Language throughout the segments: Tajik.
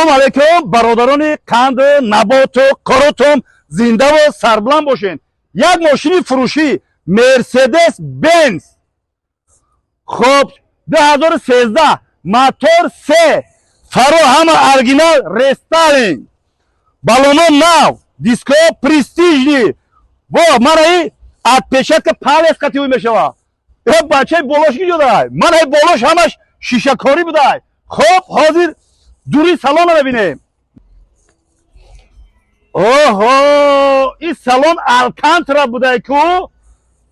Салом алейкум, бародарони қанду, наботу, коротум, зинда ва сарбланд бошед. Як мошини фурӯшӣ Мерседес Бенз. Хоб 2013 мотор 3, фаро ҳама оригинал рестайлинг. Баллоно нав, диско престижни. Во мана отпечатка палец кативӣ мешава. Бачаи болош ки ҷодай. Мана болош ҳамаш шишакорӣ будай. Хоб ҳозир дури салонро бибинем. Оҳо, ин салон алкантра будай ку.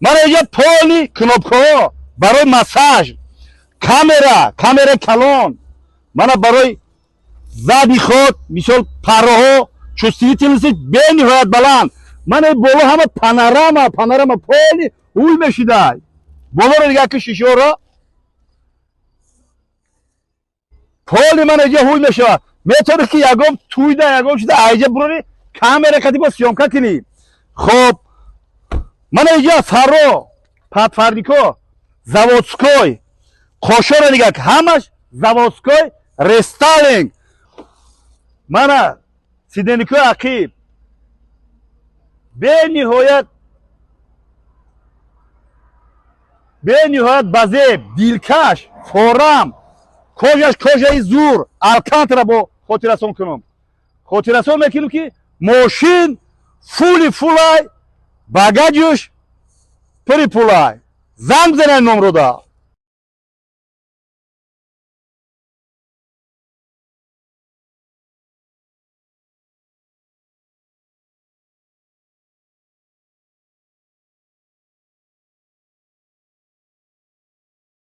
Мана инҷа полни кнопкаҳо барои массаж, камера калон, мана барои зади ход, мисол парроҳо, чувствительности бениҳоят баланд. Мана ин боло ҳама панорама полни ӯй мешидай. Болоро нигоҳ кун шишаҳоро. Полни мана инҷа ҳуй мешавад. Метавонӣ ки ягон туйда ягон шуда айҷа бурори камера кати бо сёмка кунӣ. Хоб мана инҷа фаро, подфарнико, заводской, қошора нигоҳ кун. Ҳамаш заводской рестайлинг. Мана сиденикои ақиб бениҳоят базеб, дилкаш, форам, кожаи зур, алкантра бо хотиррасон кунам. Хотиррасон мекунем ки мошин фулай, багаҷуш пури пулай. Занг бизанед номро да.